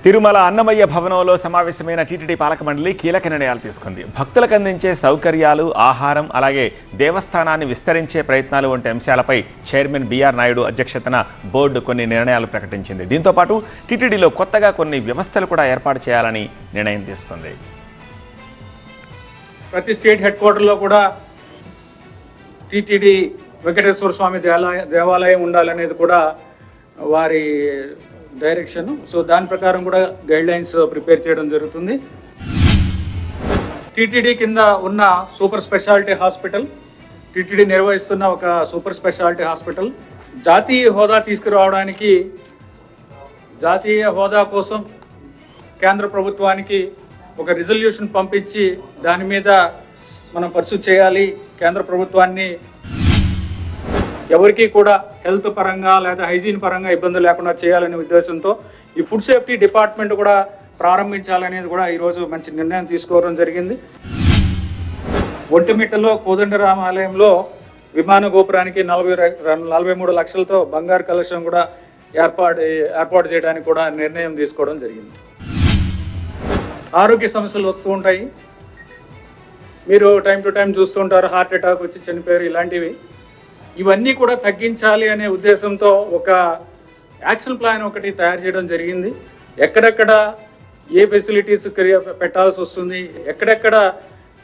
తిరుమల అన్నమయ్య భవనంలో సమావేశమైన టీటీడీ పాలక మండలి కీలక నిర్ణయాలు తీసుకుంది. భక్తులకు అందించే సౌకర్యాలు, ఆహారం, అలాగే దేవస్థానాన్ని విస్తరించే ప్రయత్నాలు వంటి అంశాలపై చైర్మన్ బిఆర్ నాయుడు అధ్యక్షతన బోర్డు కొన్ని నిర్ణయాలు ప్రకటించింది. దీంతో పాటు టీటీడీలో కొత్తగా కొన్ని వ్యవస్థలు కూడా ఏర్పాటు చేయాలని నిర్ణయం తీసుకుంది. ప్రతి స్టేట్ హెడ్ క్వార్టర్లో కూడా టీటీడీ వెంకటేశ్వర స్వామి దేవాలయం ఉండాలనేది కూడా వారి డైరెక్షన్. సో దాని ప్రకారం కూడా గైడ్ లైన్స్ ప్రిపేర్ చేయడం జరుగుతుంది. టీటీడీ కింద ఉన్న సూపర్ స్పెషాలిటీ హాస్పిటల్, టీటీడీ నిర్వహిస్తున్న ఒక సూపర్ స్పెషాలిటీ హాస్పిటల్ జాతీయ హోదా తీసుకురావడానికి, జాతీయ హోదా కోసం కేంద్ర ప్రభుత్వానికి ఒక రిజల్యూషన్ పంపించి దాని మీద మనం పర్సూ చేయాలి. కేంద్ర ప్రభుత్వాన్ని ఎవరికి కూడా హెల్త్ పరంగా లేదా హైజీన్ పరంగా ఇబ్బందులు లేకుండా చేయాలనే ఉద్దేశంతో ఈ ఫుడ్ సేఫ్టీ డిపార్ట్మెంట్ కూడా ప్రారంభించాలనేది కూడా ఈరోజు మంచి నిర్ణయం తీసుకోవడం జరిగింది. ఒంటిమిట్టలో కోదండరామాలయంలో విమాన గోపురానికి 43 లక్షలతో బంగారు కలెక్షన్ కూడా ఏర్పాటు చేయడానికి కూడా నిర్ణయం తీసుకోవడం జరిగింది. ఆరోగ్య సమస్యలు వస్తూ ఉంటాయి, మీరు టైం టు టైం చూస్తుంటారు, హార్ట్ అటాక్ వచ్చి చనిపోయారు, ఇలాంటివి. ఇవన్నీ కూడా తగ్గించాలి అనే ఉద్దేశంతో ఒక యాక్షన్ ప్లాన్ ఒకటి తయారు చేయడం జరిగింది. ఎక్కడెక్కడ ఏ ఫెసిలిటీస్ పెట్టాల్సి వస్తుంది, ఎక్కడెక్కడ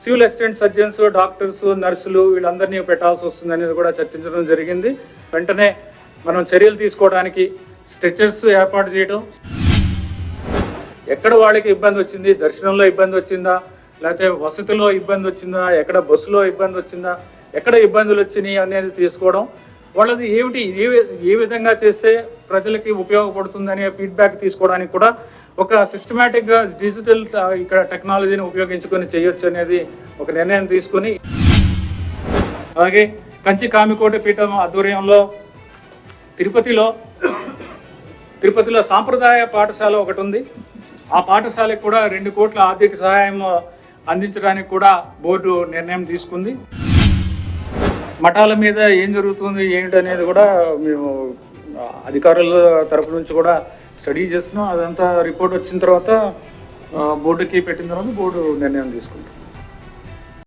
సివిల్ అసిస్టెంట్ సర్జన్స్, డాక్టర్స్, నర్సులు వీళ్ళందరినీ పెట్టాల్సి వస్తుంది అనేది కూడా చర్చించడం జరిగింది. వెంటనే మనం చర్యలు తీసుకోవడానికి స్ట్రెచర్స్ ఏర్పాటు చేయడం, ఎక్కడ వాళ్ళకి ఇబ్బంది వచ్చింది, దర్శనంలో ఇబ్బంది వచ్చిందా, లేకపోతే వసతిలో ఇబ్బంది వచ్చిందా, ఎక్కడ బస్సులో ఇబ్బంది వచ్చిందా, ఎక్కడ ఇబ్బందులు వచ్చినాయి అనేది తీసుకోవడం, వాళ్ళది ఏమిటి, ఏ విధంగా చేస్తే ప్రజలకి ఉపయోగపడుతుందనే ఫీడ్బ్యాక్ తీసుకోవడానికి కూడా ఒక సిస్టమేటిక్గా డిజిటల్ ఇక్కడ టెక్నాలజీని ఉపయోగించుకొని చేయొచ్చు అనేది ఒక నిర్ణయం తీసుకొని, అలాగే కంచి కామికోటి పీఠం ఆధ్వర్యంలో తిరుపతిలో సాంప్రదాయ పాఠశాల ఒకటి ఉంది. ఆ పాఠశాలకు కూడా 2 కోట్ల ఆర్థిక సహాయం అందించడానికి కూడా బోర్డు నిర్ణయం తీసుకుంది. మఠాల మీద ఏం జరుగుతుంది ఏంటనేది కూడా మేము అధికారుల తరపు నుంచి కూడా స్టడీ చేస్తున్నాం. అదంతా రిపోర్ట్ వచ్చిన తర్వాత బోర్డుకి పెట్టిన తర్వాత బోర్డు నిర్ణయం తీసుకుంటాం.